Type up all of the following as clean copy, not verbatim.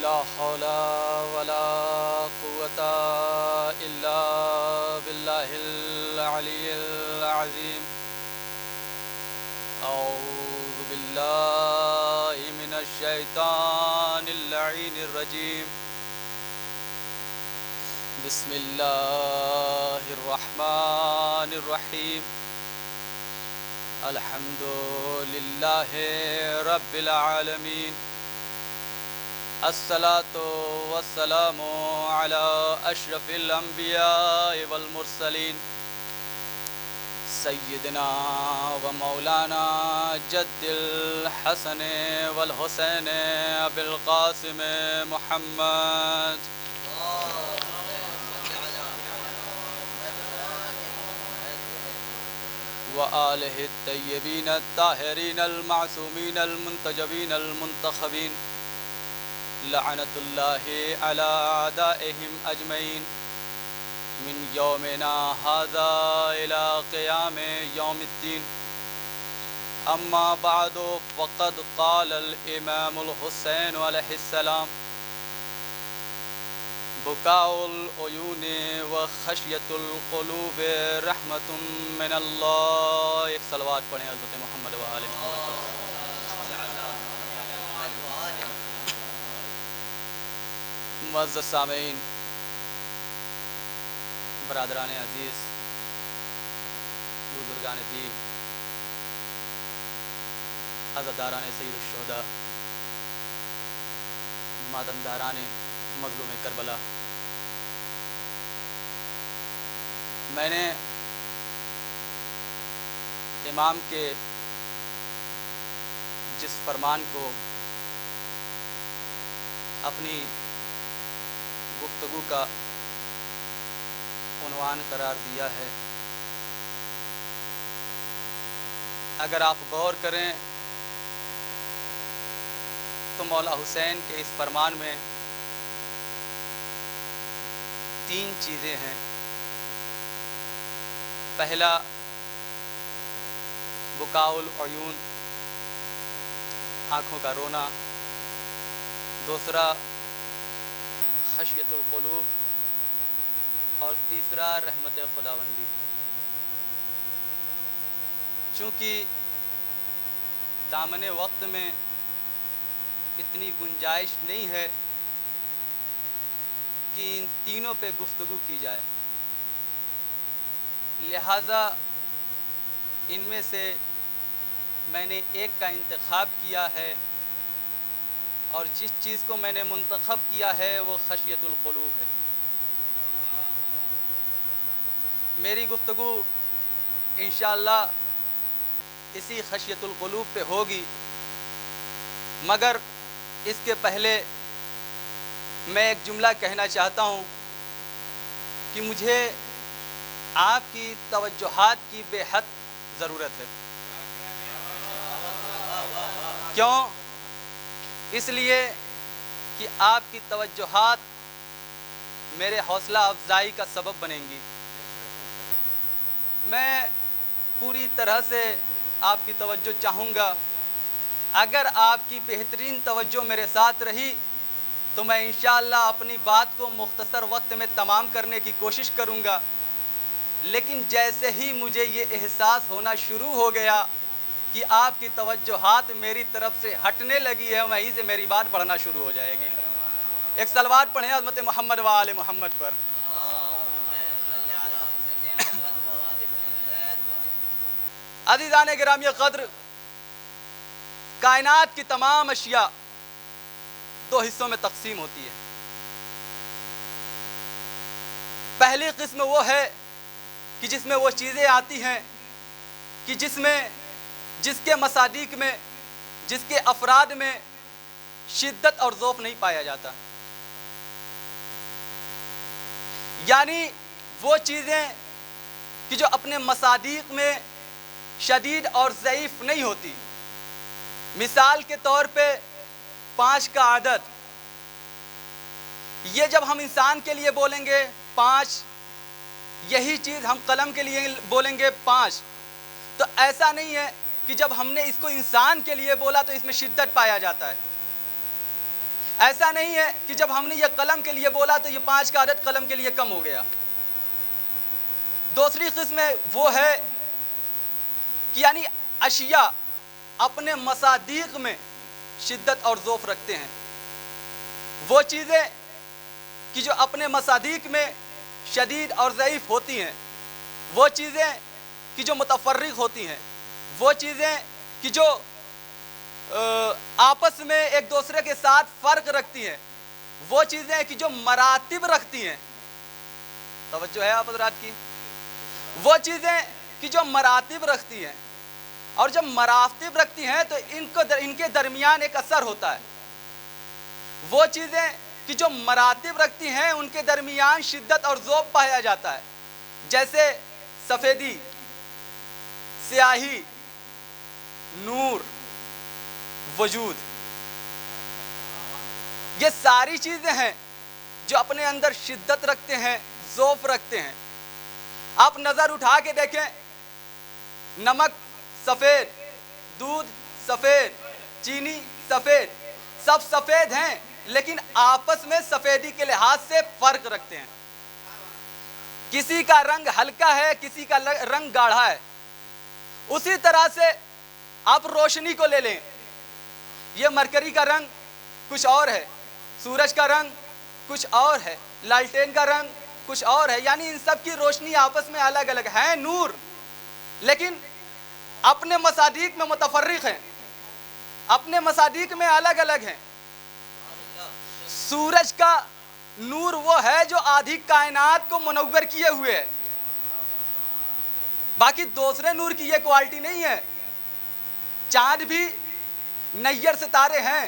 لا حول ولا قوة إلا بالله العلي العظيم. أعوذ بالله من الشيطان اللعين الرجيم. بسم الله الرحمن الرحيم. الحمد لله رب العالمين. الصلاة والسلام على أشرف الأنبياء والمرسلين سيدنا ومولانا جد الحسن والحسين أبي القاسم محمد وآله الطيبين الطاهرين المعصومين المنتجبين المنتخبين لعنة الله على أعدائهم أجمعين من يومنا هذا إلى قيام يوم الدين. أما بعد فقد قال الإمام الحسين عليه السلام: بكاء العيون وخشية القلوب رحمة من الله. ایک صلوات پڑھیں حضرت محمد و آل محمد. معزز سامعین، برادران عزیز، بزرگان دین، عزاداران سید الشہداء، مادمداران مظلوم کربلا، میں نے امام کے جس فرمان کو اپنی گفتگو کا عنوان قرار دیا ہے، اگر آپ غور کریں تو مولا حسین کے اس فرمان میں تین چیزیں ہیں. پہلا بکاء العیون، آنکھوں کا رونا. دوسرا خشیت القلوب، اور تیسرا رحمت خداوندی. چونکہ دامن وقت میں اتنی گنجائش نہیں ہے کہ ان تینوں پہ گفتگو کی جائے، لہذا ان میں سے میں نے ایک کا انتخاب کیا ہے، اور جس چیز کو میں نے منتخب کیا ہے وہ خشیت القلوب ہے. میری گفتگو انشاءاللہ اسی خشیت القلوب پہ ہوگی، مگر اس کے پہلے میں ایک جملہ کہنا چاہتا ہوں کہ مجھے آپ کی توجہات کی بے حد ضرورت ہے. کیوں؟ اس لیے کہ آپ کی توجہات میرے حوصلہ افزائی کا سبب بنیں گی. میں پوری طرح سے آپ کی توجہ چاہوں گا. اگر آپ کی بہترین توجہ میرے ساتھ رہی تو میں انشاءاللہ اپنی بات کو مختصر وقت میں تمام کرنے کی کوشش کروں گا. لیکن جیسے ہی مجھے یہ احساس ہونا شروع ہو گیا کہ آپ کی توجہات میری طرف سے ہٹنے لگی ہے، وہیں سے میری بات بڑھنا شروع ہو جائے گی. ایک صلوات پڑھیں حضرت محمد و آل محمد پر. عزیزان گرامی قدر، کائنات کی تمام اشیاء دو حصوں میں تقسیم ہوتی ہے. پہلی قسم وہ ہے کہ جس میں وہ چیزیں آتی ہیں کہ جس کے مصادیق میں، جس کے افراد میں شدت اور ذوق نہیں پایا جاتا. یعنی وہ چیزیں کہ جو اپنے مصادیق میں شدید اور ضعیف نہیں ہوتی. مثال کے طور پہ 5 کا عدد، یہ جب ہم انسان کے لیے بولیں گے 5، یہی چیز ہم قلم کے لیے بولیں گے 5، تو ایسا نہیں ہے کہ جب ہم نے اس کو انسان کے لیے بولا تو اس میں شدت پایا جاتا ہے. ایسا نہیں ہے کہ جب ہم نے یہ قلم کے لیے بولا تو یہ 5 کا عدد قلم کے لیے کم ہو گیا۔ دوسری قسم وہ ہے کہ یعنی اشیاء اپنے مصادیق میں شدت اور ضعف رکھتے ہیں، وہ چیزیں کہ جو اپنے مصادیق میں شدید اور ضعیف ہوتی ہیں، وہ چیزیں کہ جو متفرق ہوتی ہیں، وہ چیزیں کہ جو آپس میں ایک دوسرے کے ساتھ فرق رکھتی ہیں، وہ چیزیں کہ جو مراتب رکھتی ہیں، توجہ ہے آپ حضرات کی، وہ چیزیں کہ جو مراتب رکھتی ہیں، اور جب مراتب رکھتی ہیں تو ان کے درمیان ایک اثر ہوتا ہے، وہ چیزیں کہ جو مراتب رکھتی ہیں ان کے درمیان شدت اور ذوب پایا جاتا ہے، جیسے سفیدی، سیاہی، نور، وجود، یہ ساری چیزیں ہیں جو اپنے اندر شدت رکھتے ہیں، ذوب رکھتے ہیں۔ آپ نظر اٹھا کے دیکھیں، نمک سفید، دودھ سفید، چینی سفید، سب سفید ہیں لیکن آپس میں سفیدی کے لحاظ سے فرق رکھتے ہیں۔ کسی کا رنگ ہلکا ہے، کسی کا رنگ گاڑھا ہے۔ اسی طرح سے آپ روشنی کو لے لیں، یہ مرکری کا رنگ کچھ اور ہے، سورج کا رنگ کچھ اور ہے، لالٹین کا رنگ کچھ اور ہے، یعنی ان سب کی روشنی آپس میں الگ الگ ہے، نور، لیکن اپنے مصادیق میں متفرق ہیں، اپنے مصادیق میں الگ الگ ہیں۔ سورج کا نور وہ ہے جو آدھی کائنات کو منور کیے ہوئے ہے، باقی دوسرے نور کی یہ کوالٹی نہیں ہے۔ چاند بھی نیر ستارے ہیں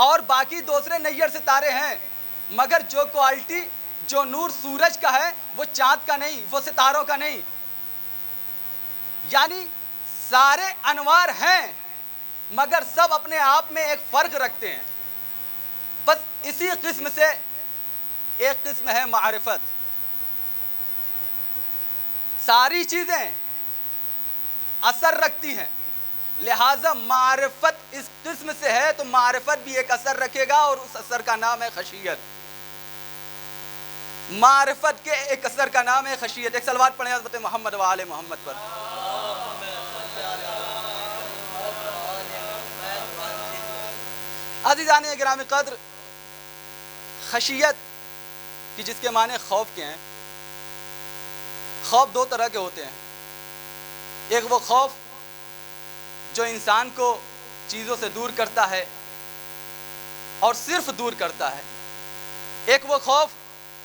اور باقی دوسرے نیر ستارے ہیں، مگر جو کوالٹی، جو نور سورج کا ہے وہ چاند کا نہیں، وہ ستاروں کا نہیں۔ یعنی سارے انوار ہیں مگر سب اپنے آپ میں ایک فرق رکھتے ہیں۔ بس اسی قسم سے ایک قسم ہے معرفت۔ ساری چیزیں اثر رکھتی ہیں، لہذا معرفت اس قسم سے ہے تو معرفت بھی ایک اثر رکھے گا اور اس اثر کا نام ہے خشیت۔ معرفت کے ایک اثر کا نام ہے خشیت۔ ایک صلوات پڑھیں حضرت محمد و آل محمد پر۔ عزیزان گرامی قدر، خشیت کی جس کے معنی خوف کے ہیں، خوف دو طرح کے ہوتے ہیں۔ ایک وہ خوف جو انسان کو چیزوں سے دور کرتا ہے اور صرف دور کرتا ہے، ایک وہ خوف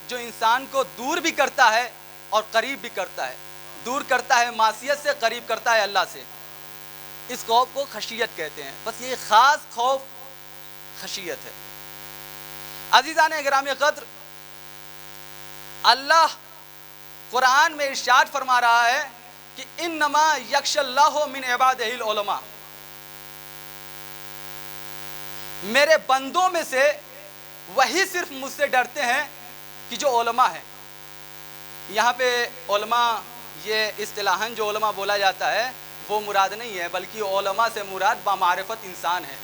جو انسان کو دور بھی کرتا ہے اور قریب بھی کرتا ہے، دور کرتا ہے معصیت سے، قریب کرتا ہے اللہ سے۔ اس خوف کو خشیت کہتے ہیں۔ بس یہ خاص خوف خشیت ہے۔ عزیزان گرامی قدر، اللہ قرآن میں ارشاد فرما رہا ہے کہ انما یخش اللہ من عبادہ العلماء، میرے بندوں میں سے وہی صرف مجھ سے ڈرتے ہیں کہ جو علماء ہیں۔ یہاں پہ علماء، یہ اصطلاحاً جو علماء بولا جاتا ہے وہ مراد نہیں ہے، بلکہ علماء سے مراد بامعرفت انسان ہے۔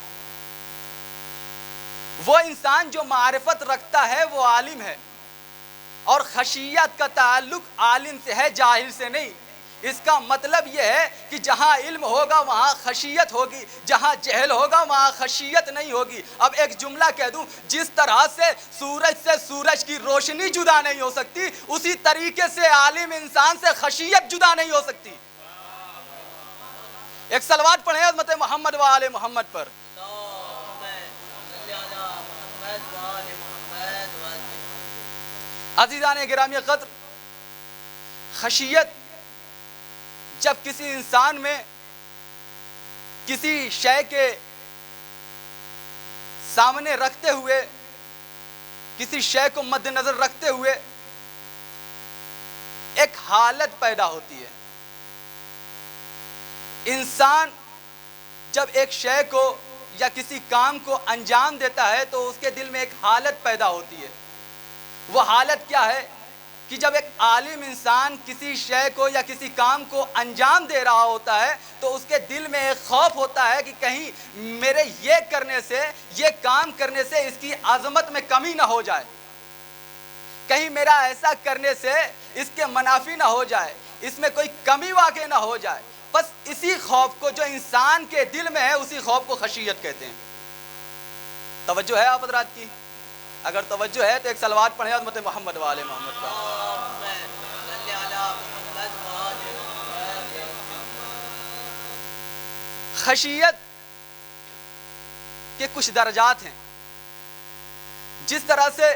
وہ انسان جو معرفت رکھتا ہے وہ عالم ہے، اور خشیت کا تعلق عالم سے ہے، جاہل سے نہیں۔ اس کا مطلب یہ ہے کہ جہاں علم ہوگا وہاں خشیت ہوگی، جہاں جہل ہوگا وہاں خشیت نہیں ہوگی۔ اب ایک جملہ کہہ دوں، جس طرح سے سورج کی روشنی جدا نہیں ہو سکتی، اسی طریقے سے عالم انسان سے خشیت جدا نہیں ہو سکتی۔ ایک صلوات پڑھیں حضرت محمد و آل محمد پر۔ عزیزان گرامی قدر، خشیت جب کسی انسان میں کسی شے کے سامنے رکھتے ہوئے، کسی شے کو مد نظر رکھتے ہوئے ایک حالت پیدا ہوتی ہے۔ انسان جب ایک شے کو یا کسی کام کو انجام دیتا ہے تو اس کے دل میں ایک حالت پیدا ہوتی ہے۔ وہ حالت کیا ہے کہ جب ایک عالم انسان کسی شے کو یا کسی کام کو انجام دے رہا ہوتا ہے تو اس کے دل میں ایک خوف ہوتا ہے کہ کہیں میرے یہ کرنے سے، یہ کام کرنے سے اس کی عظمت میں کمی نہ ہو جائے، کہیں میرا ایسا کرنے سے اس کے منافی نہ ہو جائے، اس میں کوئی کمی واقع نہ ہو جائے۔ بس اسی خوف کو جو انسان کے دل میں ہے، اسی خوف کو خشیت کہتے ہیں۔ توجہ ہے آپ حضرات کی؟ اگر توجہ ہے تو ایک صلوات پڑھیں عظمت محمد وآل محمد کا۔ خشیت کے کچھ درجات ہیں، جس طرح سے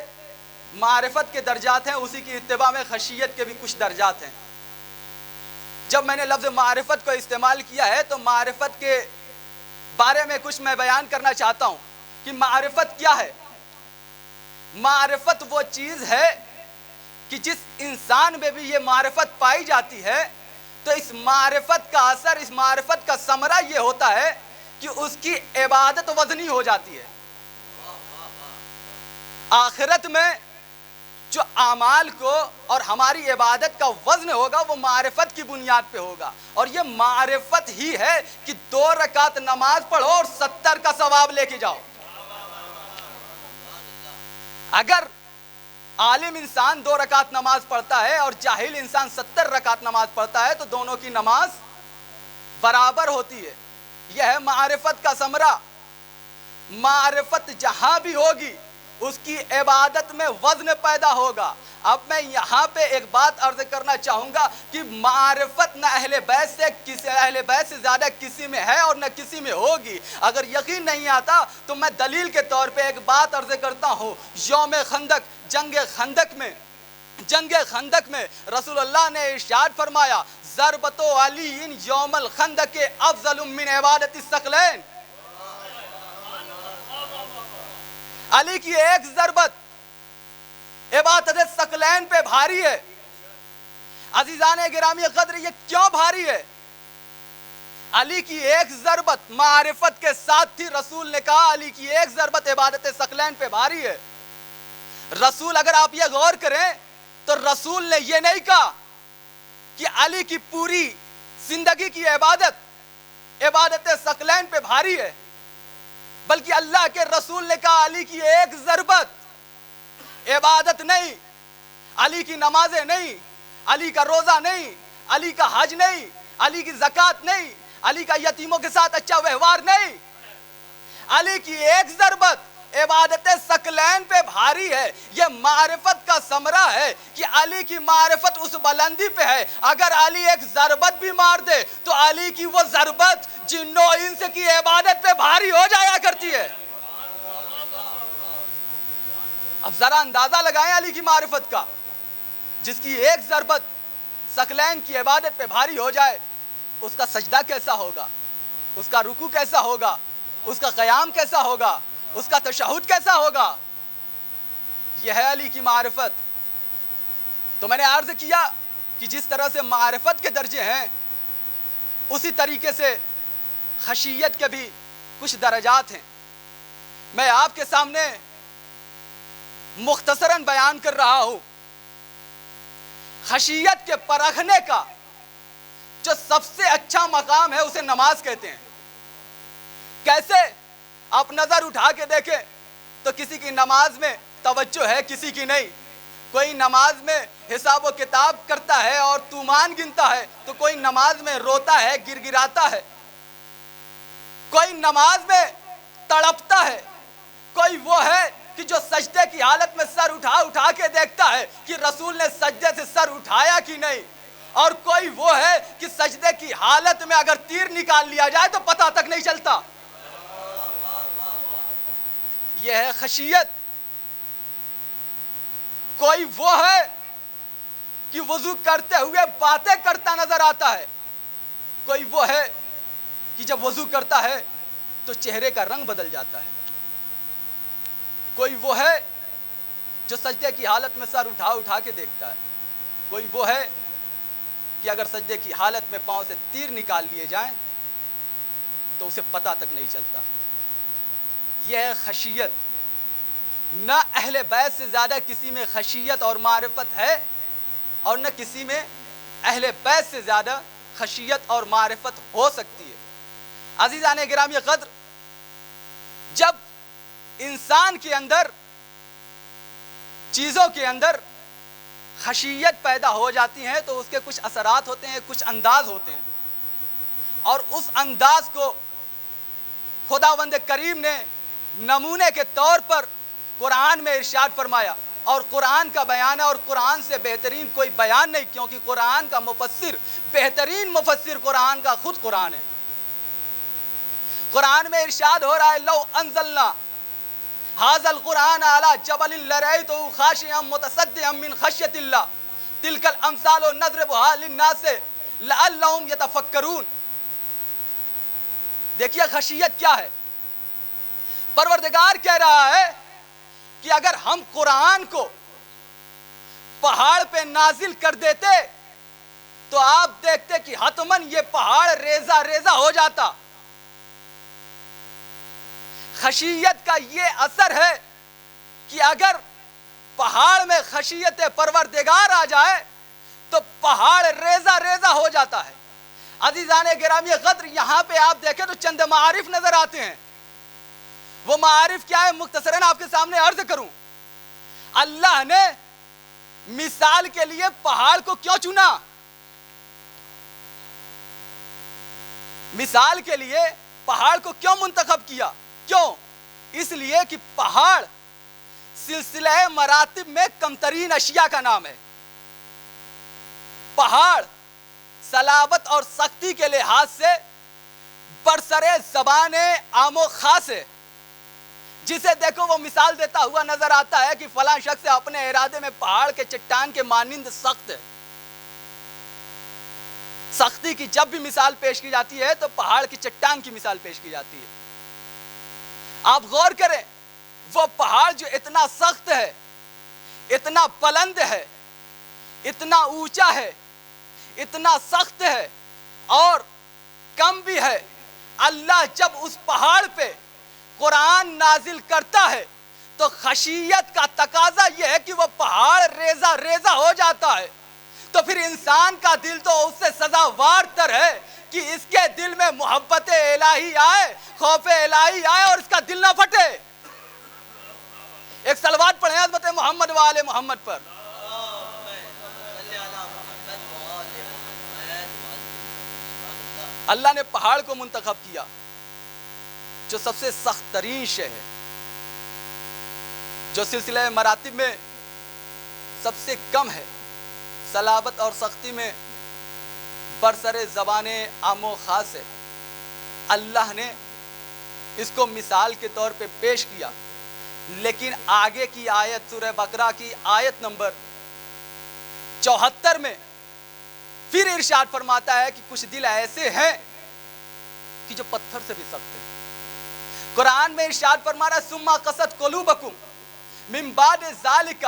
معرفت کے درجات ہیں اسی کی اتباع میں خشیت کے بھی کچھ درجات ہیں۔ جب میں نے لفظ معرفت کو استعمال کیا ہے تو معرفت کے بارے میں کچھ میں بیان کرنا چاہتا ہوں کہ معرفت کیا ہے۔ معرفت وہ چیز ہے کہ جس انسان میں بھی یہ معرفت پائی جاتی ہے تو اس معرفت کا اثر، اس معرفت کا ثمرہ یہ ہوتا ہے کہ اس کی عبادت وزنی ہو جاتی ہے۔ آخرت میں جو اعمال کو اور ہماری عبادت کا وزن ہوگا وہ معرفت کی بنیاد پہ ہوگا، اور یہ معرفت ہی ہے کہ 2 رکعت نماز پڑھو اور 70 کا ثواب لے کے جاؤ۔ اگر عالم انسان 2 رکعت نماز پڑھتا ہے اور جاہل انسان 70 رکعت نماز پڑھتا ہے تو دونوں کی نماز برابر ہوتی ہے۔ یہ ہے معرفت کا ثمرہ۔ معرفت جہاں بھی ہوگی اس کی عبادت میں وزن پیدا ہوگا۔ اب میں یہاں پہ ایک بات عرض کرنا چاہوں گا کہ معرفت نہ اہل بیت سے زیادہ کسی میں ہے اور نہ کسی میں ہوگی۔ اگر یقین نہیں آتا تو میں دلیل کے طور پہ ایک بات عرض کرتا ہوں۔ یوم خندق، جنگ خندق میں رسول اللہ نے ارشاد فرمایا ضربۃ علی یوم الخندق افضل من عبادت الثقلین۔ علی کی ایک ضربت عبادت ثقلین پہ بھاری ہے۔ عزیزان گرامی قدر، یہ کیوں بھاری ہے؟ علی کی ایک ضربت معرفت کے ساتھ تھی۔ رسول نے کہا علی کی ایک ضربت عبادت ثقلین پہ بھاری ہے۔ رسول، اگر آپ یہ غور کریں تو رسول نے یہ نہیں کہا کہ علی کی پوری زندگی کی عبادت ثقلین پہ بھاری ہے، بلکہ اللہ کے رسول نے کہا علی کی ایک ضربت عبادت نہیں، علی کی نمازیں نہیں، علی کا روزہ نہیں، علی کا حج نہیں، علی کی زکوٰۃ نہیں، علی کا یتیموں کے ساتھ اچھا ویوہار نہیں، علی کی ایک ضربت عبادت ثقلین پہ بھاری ہے۔ یہ معرفت کا ثمرہ ہے کہ علی کی معرفت اس بلندی پہ ہے۔ اگر علی ایک ضربت بھی مار دے تو علی کی وہ ضربت جن و انس کی عبادت پہ بھاری ہو جایا کرتی ہے۔ اب ذرا اندازہ لگائیں علی کی معرفت کا۔ جس کی ایک ضربت ثقلین کی عبادت پہ بھاری ہو جائے، اس کا سجدہ کیسا ہوگا، اس کا رکوع کیسا ہوگا، اس کا قیام کیسا ہوگا، اس کا تشہد کیسا ہوگا۔ یہ ہے علی کی معرفت۔ تو میں نے عرض کیا کہ جس طرح سے معرفت کے درجے ہیں اسی طریقے سے خشیت کے بھی کچھ درجات ہیں۔ میں آپ کے سامنے مختصراً بیان کر رہا ہوں۔ خشیت کے پرکھنے کا جو سب سے اچھا مقام ہے اسے نماز کہتے ہیں۔ کیسے؟ آپ نظر اٹھا کے دیکھیں تو کسی کی نماز میں توجہ ہے، کسی کی نہیں۔ کوئی نماز میں حساب و کتاب کرتا ہے اور تومان گنتا ہے تو کوئی نماز میں روتا ہے، گر گراتا ہے۔ کوئی نماز میں تڑپتا ہے، کوئی وہ ہے کہ جو سجدے کی حالت میں سر اٹھا کے دیکھتا ہے کہ رسول نے سجدے سے سر اٹھایا کہ نہیں، اور کوئی وہ ہے کہ سجدے کی حالت میں اگر تیر نکال لیا جائے تو پتہ تک نہیں چلتا۔ یہ ہے خشیت۔ کوئی وہ ہے کہ وضو کرتے ہوئے باتیں کرتا نظر آتا ہے، کوئی وہ ہے کہ جب وضو کرتا ہے تو چہرے کا رنگ بدل جاتا ہے، کوئی وہ ہے جو سجدے کی حالت میں سر اٹھا کے دیکھتا ہے، کوئی وہ ہے کہ اگر سجدے کی حالت میں پاؤں سے تیر نکال لیے جائیں تو اسے پتہ تک نہیں چلتا۔ یہ ہے خشیت۔ نہ اہل بیت سے زیادہ کسی میں خشیت اور معرفت ہے اور نہ کسی میں اہل بیت سے زیادہ خشیت اور معرفت ہو سکتی ہے۔ عزیزان گرامی قدر، جب انسان کے اندر چیزوں کے اندر خشیت پیدا ہو جاتی ہیں تو اس کے کچھ اثرات ہوتے ہیں، کچھ انداز ہوتے ہیں، اور اس انداز کو خداوند کریم نے نمونے کے طور پر قرآن میں ارشاد فرمایا، اور قرآن کا بیان ہے، اور قرآن سے بہترین کوئی بیان نہیں، کیونکہ قرآن کا مفسر، بہترین مفسر قرآن کا خود قرآن ہے۔ قرآن میں ارشاد ہو رہا ہے لو انزلنا هذا القرآن على جبل لرأيته خاشعا متصدعا من خشية الله تلك الامثال نضربها للناس لعلهم يتفکرون۔ دیکھیے خشیت کیا ہے۔ پروردگار کہہ رہا ہے کہ اگر ہم قرآن کو پہاڑ پہ نازل کر دیتے تو آپ دیکھتے کہ حتماً یہ پہاڑ ریزہ ریزہ ہو جاتا۔ خشیت کا یہ اثر ہے کہ اگر پہاڑ میں خشیت پروردگار آ جائے تو پہاڑ ریزہ ریزہ ہو جاتا ہے۔ عزیزان گرامی قدر، یہاں پہ آپ دیکھیں تو چند معارف نظر آتے ہیں۔ وہ معارف کیا ہے مختصراً آپ کے سامنے عرض کروں۔ اللہ نے مثال کے لیے پہاڑ کو کیوں چنا؟ مثال کے لیے پہاڑ کو کیوں منتخب کیا؟ کیوں؟ اس لیے کہ پہاڑ سلسلہ مراتب میں کمترین اشیاء کا نام ہے۔ پہاڑ صلابت اور سختی کے لحاظ سے برسر زبان عام و خاص ہے۔ جسے دیکھو وہ مثال دیتا ہوا نظر آتا ہے کہ فلاں شخص اپنے ارادے میں پہاڑ کے چٹان کے مانند سخت ہے۔ سختی کی جب بھی مثال پیش کی جاتی ہے تو پہاڑ کی چٹان کی مثال پیش کی جاتی ہے۔ آپ غور کریں، وہ پہاڑ جو اتنا سخت ہے، اتنا بلند ہے، اتنا اونچا ہے، اتنا سخت ہے اور کم بھی ہے، اللہ جب اس پہاڑ پہ قرآن نازل کرتا ہے تو خشیت کا تقاضا یہ ہے کہ وہ پہاڑ ریزہ ریزہ ہو جاتا ہے۔ تو پھر انسان کا دل تو اس سے سزاوار تر ہے کہ اس کے دل میں محبت الہی آئے، خوف الہی آئے اور اس کا دل نہ پھٹے۔ ایک صلوات پڑھیں عظمت محمد و آل محمد پر۔ اللہ نے پہاڑ کو منتخب کیا جو سب سے سخت ترین شے ہے، جو سلسلہ مراتب میں سب سے کم ہے، صلابت اور سختی میں برسر زبان عام و خاص ہے۔ اللہ نے اس کو مثال کے طور پہ پیش کیا، لیکن آگے کی آیت سورہ بقرہ کی آیت نمبر 74 میں پھر ارشاد فرماتا ہے کہ کچھ دل ایسے ہیں کہ جو پتھر سے بھی سخت ہیں۔ قرآن میں ارشاد فرما رہا ہے ثم قست قلوبکم من بعد ذالک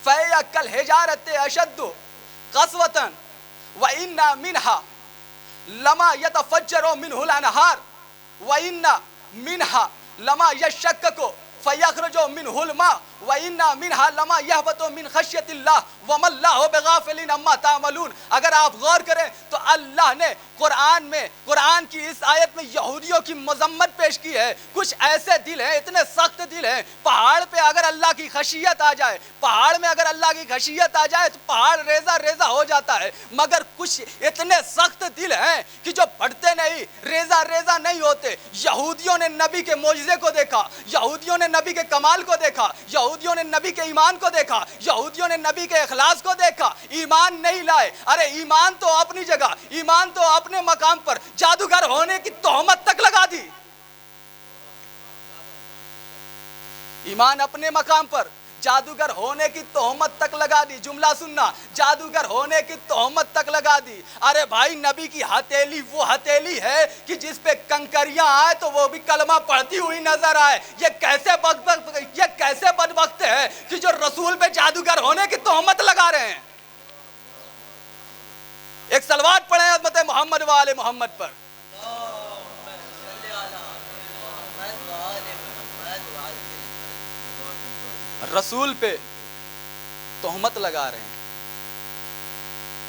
فہی کالحجارۃ اشد قسوۃ وان منها لما يتفجر منه الانہار وان منها لما يشقق فیخرج منه الماء وان منها لما يهبط من خشیۃ اللہ وما اللہ بغافل عما تعملون۔ اگر آپ غور کریں تو اللہ نے قرآن میں، قرآن کی اس آیت میں یہودیوں کی مذمت پیش کی ہے۔ کچھ ایسے دل ہیں، اتنے سخت دل ہیں، پہاڑ پہ اگر اللہ کی خشیت آ جائے، پہاڑ میں اگر اللہ کی خشیت آ جائے تو پہاڑ ریزہ ریزہ ہو جاتا ہے، مگر کچھ اتنے سخت دل ہیں کہ جو پھٹتے نہیں، ریزہ ریزہ نہیں ہوتے۔ یہودیوں نے نبی کے معجزے کو دیکھا، یہودیوں نے نبی کے کمال کو دیکھا، یہودیوں نے نبی کے ایمان کو دیکھا، یہودیوں نے نبی کے اخلاص کو دیکھا، ایمان نہیں لائے۔ ارے ایمان تو اپنی جگہ، ایمان تو اپنے مقام پر، جادوگر ہونے کی تہمت تک لگا دی۔ ایمان اپنے مقام پر، جادوگر ہونے کی تہمت تک لگا دی۔ جملہ سننا، جادوگر ہونے کی تہمت تک لگا دی۔ ارے بھائی نبی کی ہتھیلی وہ ہتھیلی ہے کہ جس پہ کنکریاں آئے تو وہ بھی کلمہ پڑھتی ہوئی نظر آئے۔ یہ کیسے بدبخت ہے کہ جو رسول پہ جادوگر ہونے کی تہمت لگا رہے ہیں۔ ایک صلوات پڑھیں عظمت محمد و آل محمد پر۔ رسول پہ تہمت لگا رہے ہیں،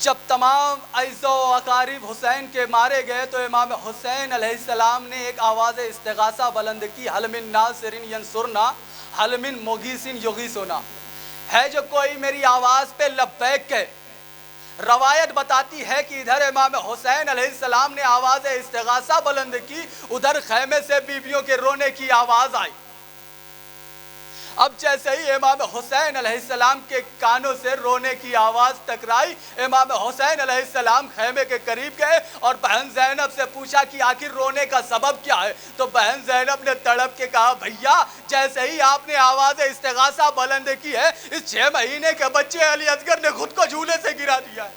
جب تمام اعزا و اقارب حسین کے مارے گئے تو امام حسین علیہ السلام نے ایک آواز استغاثہ بلند کی، حل من ناصر ینصرنا حل من مغیث یغیثنا، ہے جو کوئی میری آواز پہ لبیک کہے۔ روایت بتاتی ہے کہ ادھر امام حسین علیہ السلام نے آواز استغاثہ بلند کی، ادھر خیمے سے بیویوں کے رونے کی آواز آئی۔ اب جیسے ہی امام حسین علیہ السلام کے کانوں سے رونے کی آواز ٹکرائی، امام حسین علیہ السلام خیمے کے قریب گئے اور بہن زینب سے پوچھا کہ آخر رونے کا سبب کیا ہے؟ تو بہن زینب نے تڑپ کے کہا، بھیا جیسے ہی آپ نے آواز استغاثہ بلند کی ہے، اس 6 مہینے کے بچے علی اصغر نے خود کو جھولے سے گرا دیا ہے۔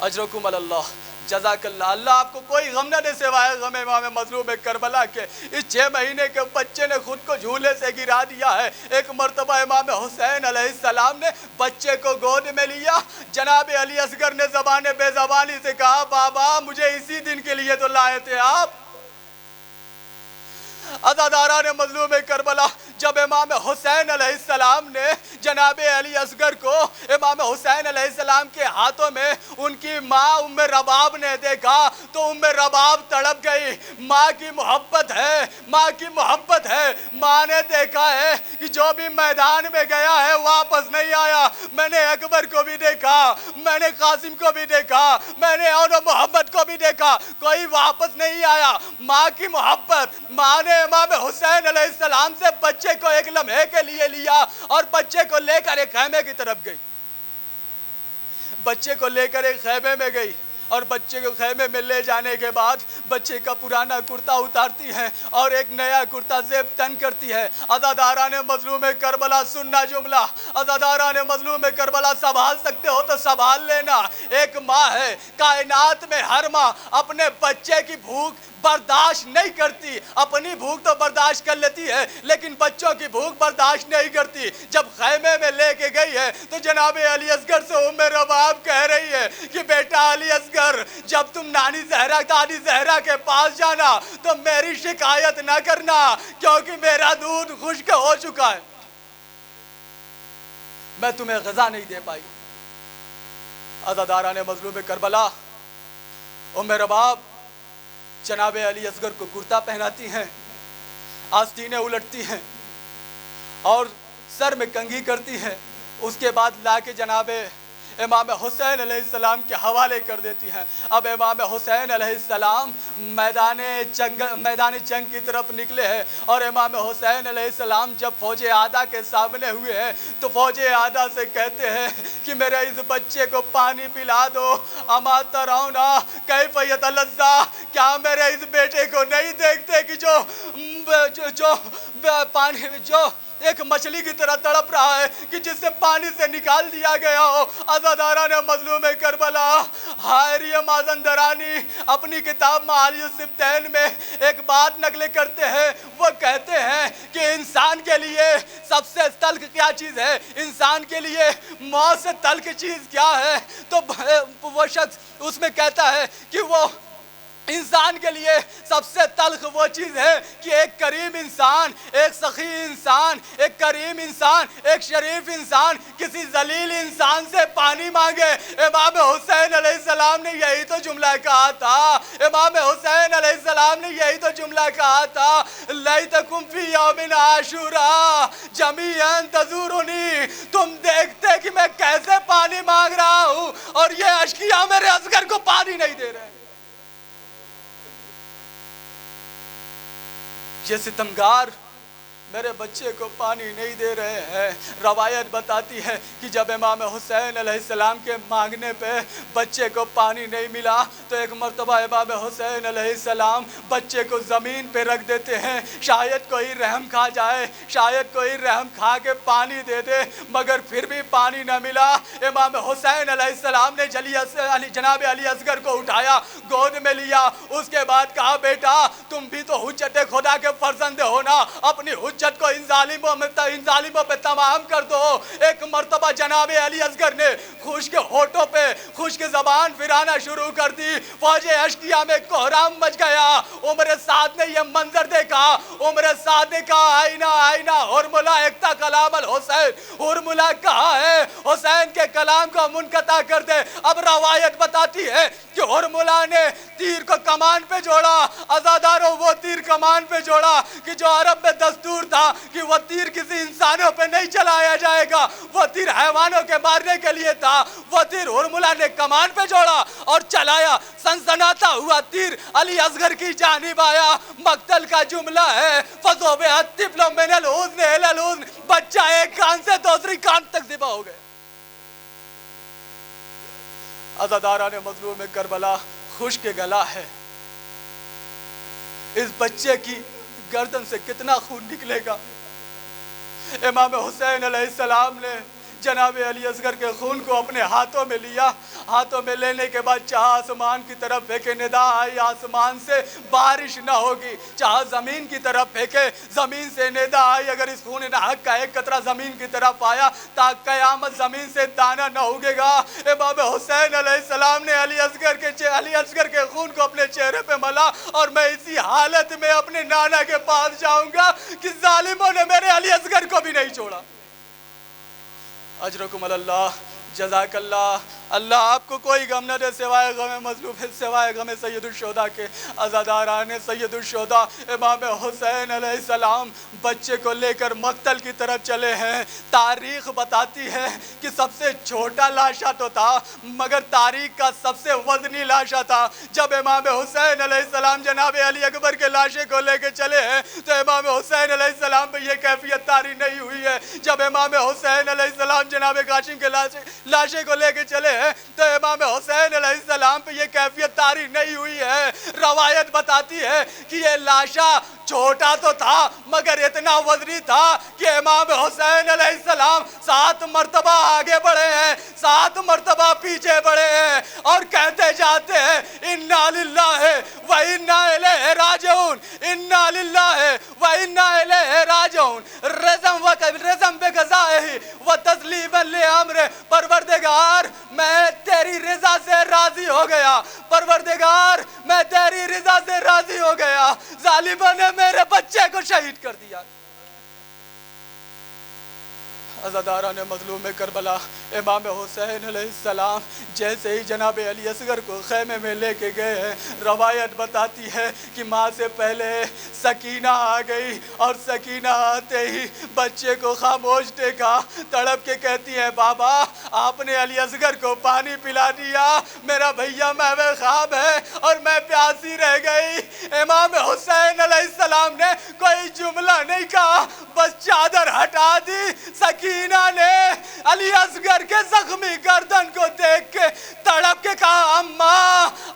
اجرکم اللہ، جزاک اللہ، اللہ آپ کو کوئی غم نہ دے سوائے غم امام مظلوم کربلا کے۔ اس 6 مہینے کے بچے نے خود کو جھولے سے گرا دیا ہے۔ ایک مرتبہ امام حسین علیہ السلام نے بچے کو گود میں لیا، جناب علی اصغر نے زبان بے زبانی سے کہا، بابا مجھے اسی دن کے لیے تو لائے تھے آپ۔ عزاداران مظلوم کربلا، جب امام حسین علیہ السلام نے جناب علی اصغر کو امام حسین علیہ السلام کے ہاتھوں میں ان کی ماں ام رباب نے دیکھا تو ام رباب تڑپ گئی۔ ماں کی محبت ہے، ماں کی محبت ہے۔ ماں نے دیکھا ہے کہ جو بھی میدان میں گیا ہے واپس نہیں آیا۔ میں نے اکبر کو بھی دیکھا، میں نے قاسم کو بھی دیکھا، میں نے اور محمد کو بھی دیکھا، کوئی واپس نہیں آیا۔ ماں کی محبت، ماں نے امام حسین علیہ السلام سے بچے کو ایک لمحے کے لیے لیا اور بچے کو لے کر ایک خیمے کی طرف گئی۔ بچے کو لے کر ایک خیمے میں گئی اور بچے کو خیمے میں لے جانے کے بعد بچے کا پرانا کرتا اتارتی ہے اور ایک نیا کرتا زیب تن کرتی ہے۔ عزاداران مظلوم کربلا سننا جملہ، عزاداران مظلوم کربلا سنبھال سکتے ہو تو سنبھال لینا۔ ایک ماں ہے، کائنات میں ہر ماں اپنے بچے کی بھوک برداشت نہیں کرتی، اپنی بھوک تو برداشت کر لیتی ہے لیکن بچوں کی بھوک برداشت نہیں کرتی۔ جب خیمے میں لے کے گئی ہے تو جناب علی اصغر سے ام رباب کہہ رہی ہے کہ بیٹا علی اصغر، جب تم نانی زہرا دادی زہرا کے پاس جانا تو میری شکایت نہ کرنا کیونکہ میرا دودھ خشک ہو چکا ہے، میں تمہیں غذا نہیں دے پائی۔ عزاداران مظلوم کربلا، ام رباب جناب علی اصغر کو کرتا پہناتی ہیں، آستینیں الٹتی ہیں اور سر میں کنگھی کرتی ہیں، اس کے بعد لا کے جناب امام حسین علیہ السلام کے حوالے کر دیتی ہیں۔ اب امام حسین علیہ السلام میدان جنگ کی طرف نکلے ہیں اور امام حسین علیہ السلام جب فوج اعداء کے سامنے ہوئے ہیں تو فوج اعداء سے کہتے ہیں کہ میرے اس بچے کو پانی پلا دو۔ اما ترونا کیف یتلذا، کیا میرے اس بیٹے کو نہیں دیکھتے کہ جو ایک مچھلی کی طرح تڑپ رہا ہے کہ جس سے پانی سے نکال دیا گیا ہو۔ عزاداران مظلوم کربلا، حائری مازندرانی اپنی کتاب معالی السبتین میں ایک بات نقل کرتے ہیں، وہ کہتے ہیں کہ انسان کے لیے سب سے تلخ کیا چیز ہے، انسان کے لیے موت سے تلخ چیز کیا ہے؟ تو وہ شخص اس میں کہتا ہے کہ وہ انسان کے لیے سب سے تلخ وہ چیز ہے کہ ایک کریم انسان، ایک سخی انسان، ایک کریم انسان، ایک شریف انسان کسی ذلیل انسان سے پانی مانگے۔ امام حسین علیہ السلام نے یہی تو جملہ کہا تھا، امام حسین علیہ السلام نے یہی تو جملہ کہا تھا، لیتکم فی یوم عاشوراء جمیعا تزورنی، تم دیکھتے کہ میں کیسے پانی مانگ رہا ہوں اور یہ اشقیاء میرے اصغر کو پانی نہیں دے رہے ہیں۔ یہ ستمگار میرے بچے کو پانی نہیں دے رہے ہیں۔ روایت بتاتی ہے کہ جب امام حسین علیہ السلام کے مانگنے پہ بچے کو پانی نہیں ملا تو ایک مرتبہ امام حسین علیہ السلام بچے کو زمین پہ رکھ دیتے ہیں، شاید کوئی رحم کھا جائے، شاید کوئی رحم کھا کے پانی دے دے، مگر پھر بھی پانی نہ ملا۔ امام حسین علیہ السلام نے جناب علی اصغر کو اٹھایا، گود میں لیا، اس کے بعد کہا بیٹا تم بھی تو حجت خدا کے فرزند ہو نا، اپنی حجت حجت کو ان ظالموں پہ تمام کر دو۔ ایک مرتبہ جناب علی اصغر نے خشک ہونٹوں پہ خشک زبان پھرانا شروع کر دی۔ فوج اشکیا میں کوہرام مچ گیا۔ عمر سعد نے یہ منظر دیکھا۔ عمر سعد نے کہا آئینہ آئینہ ہرملا اکتا کلام الحسین، ہرملا کہا ہے حسین کے کلام کو منقطع کر دے۔ اب روایت بتاتی ہے کہ ہرملا نے تیر کو کمان پہ جوڑا۔ عزاداروں وہ تیر کمان پہ جوڑا کہ جو عرب میں دستور تھا کہ وہ تیر کسی انسانوں پہ نہیں چلایا جائے گا، وہ تیر حیوانوں کے مارنے کے لیے تھا۔ وہ تیر ہرملا نے کمان پہ جوڑا اور چلایا۔ سنسناتا ہوا تیر علی اصغر کی جانب آیا۔ مقتل کا جملہ ہے فَذُبِحَ الطِّفْلُ مِنَ الْأُذْنِ إِلَى الْأُذْنِ، بچہ ایک کان سے دوسری کان تک ذبح ہو گئے۔ عزاداران مظلوم کربلا، خشک گلا ہے، اس بچے کی گردن سے کتنا خون نکلے گا۔ امام حسین علیہ السلام نے جناب علی اصغر کے خون کو اپنے ہاتھوں میں لیا۔ ہاتھوں میں لینے کے بعد چاہا آسمان کی طرف پھینکے، ندا آئی آسمان سے بارش نہ ہوگی۔ چاہا زمین کی طرف پھینکے، زمین سے ندا آئی اگر اس خون ناحق کا ایک قطرہ زمین کی طرف آیا تا قیامت زمین سے دانہ نہ اگے گا۔ امام حسین علیہ السلام نے علی اصغر کے خون کو اپنے چہرے پہ ملا اور میں اسی حالت میں اپنے نانا کے پاس جاؤں گا کہ ظالموں نے میرے علی اصغر کو بھی نہیں چھوڑا۔ اجرکم اللہ، جزاک اللہ۔ اللہ آپ کو کوئی غم نہ دے سوائے غم مظلوم، سوائے غم سید الشہداء کے۔ عزاداران سید الشہداء امام حسین علیہ السلام بچے کو لے کر مقتل کی طرف چلے ہیں۔ تاریخ بتاتی ہے کہ سب سے چھوٹا لاشا تو تھا مگر تاریخ کا سب سے وزنی لاشا تھا۔ جب امام حسین علیہ السلام جناب علی اکبر کے لاشے کو لے کے چلے ہیں تو امام حسین علیہ السلام پہ یہ کیفیت طاری نہیں ہوئی ہے۔ جب امام حسین علیہ السلام جناب قاسم کے لاشے کو لے کے چلے تو امام حسین علیہ السلام پہ یہ کیفیت طاری نہیں ہوئی ہے۔ روایت بتاتی ہے کہ یہ لاشا چھوٹا تو تھا مگر اتنا وزنی تھا کہ امام حسین علیہ السلام 7 مرتبہ آگے بڑھے ہیں، 7 مرتبہ پیچھے بڑھے ہیں اور کہتے جاتے ہیں اِنَّا لِلَّهِ وَإِنَّا إِلَيْهِ رَاجِعُونَ، اِنَّا لِلَّهِ وَإِنَّا إِلَيْهِ رَاجِعُونَ، رزم بِقَضَائِهِ وَتَسْلِيمًا لِأَمْرِهِ۔ پروردگار میں تیری رضا سے راضی ہو گیا، پروردگار میں تیری رضا سے راضی ہو گیا، ظالموں نے میرے بچے کو شہید کر دیا۔ عزاداران مظلوم کربلا، امام حسین علیہ السلام جیسے ہی جناب علی اصغر کو خیمے میں لے کے گئے ہیں، روایت بتاتی ہے کہ ماں سے پہلے سکینہ آ گئی اور سکینہ آتے ہی بچے کو خاموش دیکھا، تڑپ کے کہتی ہے بابا آپ نے علی اصغر کو پانی پلا دیا، میرا بھیا محو خواب ہے اور میں پیاسی رہ گئی۔ امام حسین علیہ السلام نے کوئی جملہ نہیں کہا، بس چادر ہٹا دی۔ سکینہ نے علی اصغر کے زخمی گردن کو دیکھ کے تڑپ کے کہا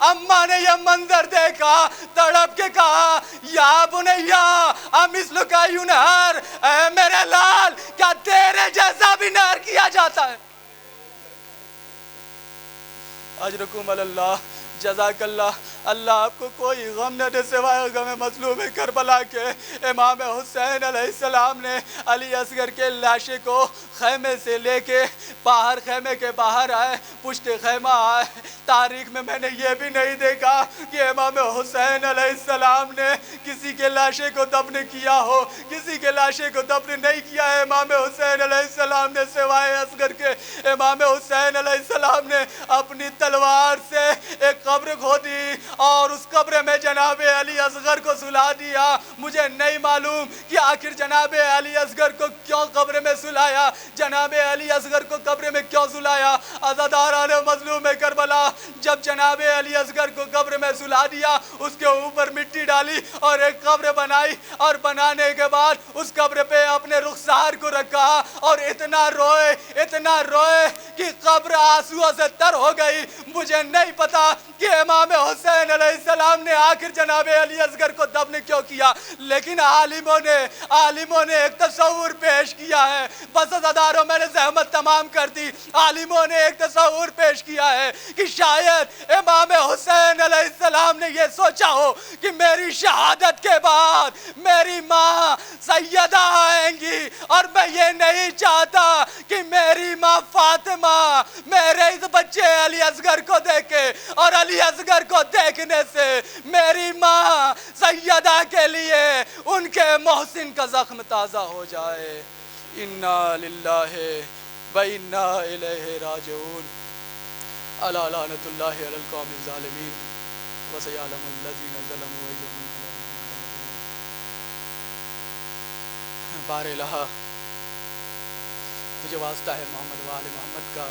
اماں نے یہ منظر دیکھا، تڑپ کے کہا یا بنیا امثلک ینہر، اے میرے لال کیا تیرے جیسا بھی نہر کیا جاتا ہے۔ اجرکم اللہ، جزاک اللہ۔ اللہ آپ کو کوئی غم نہ دے سوائے غم مظلوم کربلا کے۔ امام حسین علیہ السلام نے علی اصغر کے لاشے کو خیمے سے لے کے باہر، خیمے کے باہر آئے، پشت خیمہ آئے۔ تاریخ میں نے یہ بھی نہیں دیکھا کہ امام حسین علیہ السلام نے کسی کے لاشے کو دفن کیا ہو، کسی کے لاشے کو دفن نہیں کیا ہے امام حسین علیہ السلام نے سوائے اصغر کے۔ امام حسین علیہ السلام نے اپنی تلوار سے ایک قبر کھودی اور اس قبر میں جناب علی اصغر کو سلا دیا۔ مجھے نہیں معلوم کہ آخر جناب علی اصغر کو کیوں قبر میں سلایا، جناب علی اصغر کو قبر میں کیوں سلایا۔ عزاداران مظلوم کربلا، جب جناب علی اصغر کو قبر میں سلا دیا، اس کے اوپر مٹی ڈالی اور ایک قبر بنائی اور بنانے کے بعد اس قبر پہ اپنے رخسار کو رکھا اور اتنا روئے کہ قبر آنسوؤں سے تر ہو گئی۔ مجھے نہیں پتا کہ امام حسین حسین علیہ السلام نے آخر جناب علی اصغر کو دفن کیوں کیا؟ لیکن عالموں نے ایک تصور پیش کیا ہے، بس عزاداروں میں نے زحمت تمام کر دی، عالموں نے ایک تصور پیش کیا ہے کہ شاید امام حسین علیہ السلام نے یہ سوچا ہو کہ میری شہادت کے بعد میری ماں سیدہ آئیں گی، اور میں یہ نہیں چاہتا کہ میری ماں فاطمہ میرے اس بچے علی اصغر کو دیکھے، اور علی اصغر کو دیکھنے سے میری ماں سیدہ کے لیے ان کے محسن کا زخم تازہ ہو جائے۔ انا للہ و انا الیہ راجعون۔ الا لعنۃ اللہ علی القوم الظالمین وسیعلم الذین ظلموا أي منقلب بار الہ، مجھے واسطہ ہے محمد و آل محمد کا،